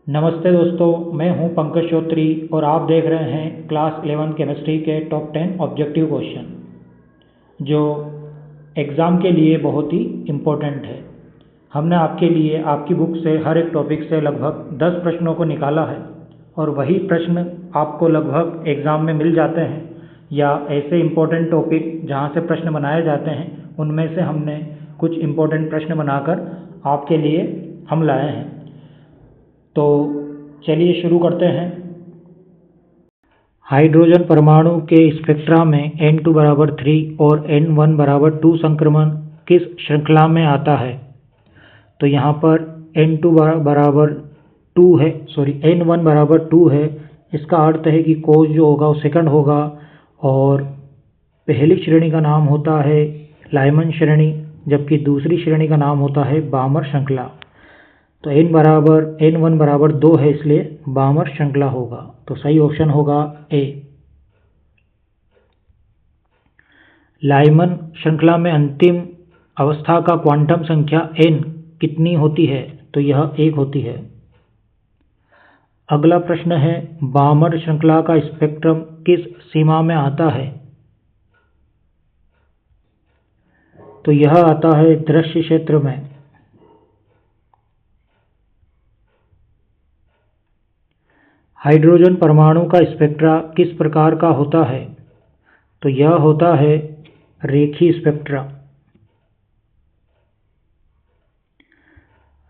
नमस्ते दोस्तों, मैं हूं पंकज चौधरी और आप देख रहे हैं क्लास 11 केमिस्ट्री के टॉप 10 ऑब्जेक्टिव क्वेश्चन जो एग्ज़ाम के लिए बहुत ही इम्पोर्टेंट है। हमने आपके लिए आपकी बुक से हर एक टॉपिक से लगभग 10 प्रश्नों को निकाला है और वही प्रश्न आपको लगभग एग्ज़ाम में मिल जाते हैं या ऐसे इम्पोर्टेंट टॉपिक जहां से प्रश्न बनाए जाते हैं उनमें से हमने कुछ इम्पोर्टेंट प्रश्न बनाकर आपके लिए हम लाए हैं। तो चलिए शुरू करते हैं। हाइड्रोजन परमाणु के स्पेक्ट्रा में N2 बराबर 3 और N1 बराबर 2 संक्रमण किस श्रृंखला में आता है? तो यहाँ पर N2 बराबर 2 है, N1 बराबर 2 है। इसका अर्थ है कि कोष जो होगा वो सेकंड होगा और पहली श्रेणी का नाम होता है लाइमन श्रेणी, जबकि दूसरी श्रेणी का नाम होता है बामर श्रृंखला। तो N1 बराबर 2 है, इसलिए बामर श्रृंखला होगा। तो सही ऑप्शन होगा ए। लाइमन श्रृंखला में अंतिम अवस्था का क्वांटम संख्या n कितनी होती है? तो यह 1 होती है। अगला प्रश्न है, बामर श्रृंखला का स्पेक्ट्रम किस सीमा में आता है? तो यह आता है दृश्य क्षेत्र में। हाइड्रोजन परमाणु का स्पेक्ट्रा किस प्रकार का होता है? तो यह होता है रेखीय स्पेक्ट्रा।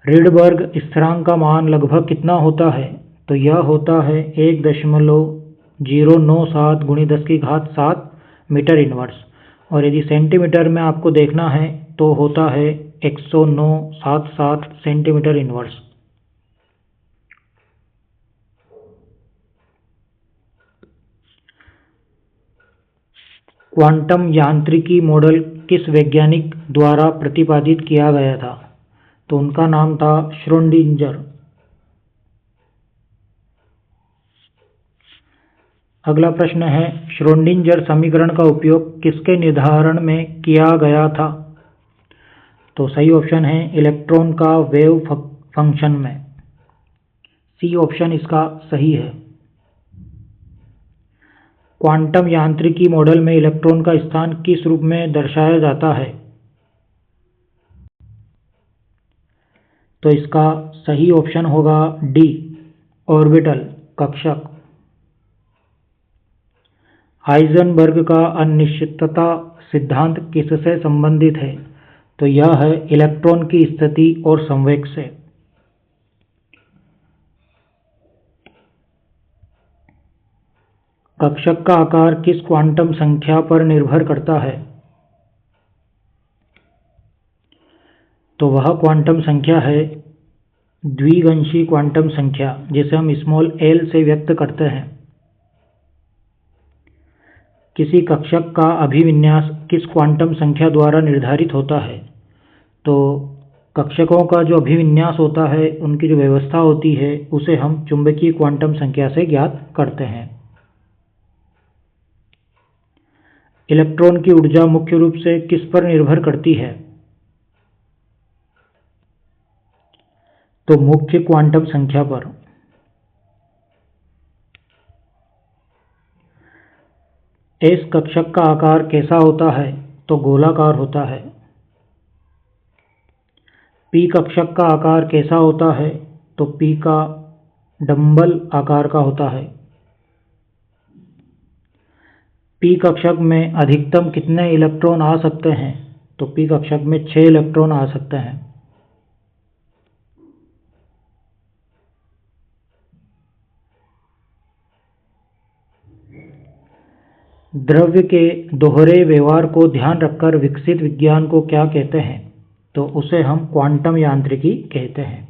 रिडबर्ग स्थिरांक का मान लगभग कितना होता है? तो यह होता है 1.097 × 10⁷ मीटर इनवर्स। और यदि सेंटीमीटर में आपको देखना है तो होता है 10977 सेंटीमीटर इनवर्स। क्वांटम यांत्रिकी मॉडल किस वैज्ञानिक द्वारा प्रतिपादित किया गया था? तो उनका नाम था श्रोडिंगर। अगला प्रश्न है, श्रोडिंगर समीकरण का उपयोग किसके निर्धारण में किया गया था? तो सही ऑप्शन है इलेक्ट्रॉन का वेव फंक्शन में। सी ऑप्शन इसका सही है। क्वांटम यांत्रिकी मॉडल में इलेक्ट्रॉन का स्थान किस रूप में दर्शाया जाता है? तो इसका सही ऑप्शन होगा डी, ऑर्बिटल, कक्षक। हाइजेनबर्ग का अनिश्चितता सिद्धांत किससे संबंधित है? तो यह है इलेक्ट्रॉन की स्थिति और संवेग से। कक्षक का आकार किस क्वांटम संख्या पर निर्भर करता है? तो वह क्वांटम संख्या है द्विअंशी क्वांटम संख्या, जिसे हम स्मॉल l से व्यक्त करते हैं। किसी कक्षक का अभिविन्यास किस क्वांटम संख्या द्वारा निर्धारित होता है? तो कक्षकों का जो अभिविन्यास होता है, उनकी जो व्यवस्था होती है, उसे हम चुंबकीय क्वांटम संख्या से ज्ञात करते हैं। इलेक्ट्रॉन की ऊर्जा मुख्य रूप से किस पर निर्भर करती है? तो मुख्य क्वांटम संख्या पर। एस कक्षक का आकार कैसा होता है? तो गोलाकार होता है। पी कक्षक का आकार कैसा होता है? तो पी का डंबल आकार का होता है। पी कक्षक में अधिकतम कितने इलेक्ट्रॉन आ सकते हैं? तो पी कक्षक में 6 इलेक्ट्रॉन आ सकते हैं। द्रव्य के दोहरे व्यवहार को ध्यान रखकर विकसित विज्ञान को क्या कहते हैं? तो उसे हम क्वांटम यांत्रिकी कहते हैं।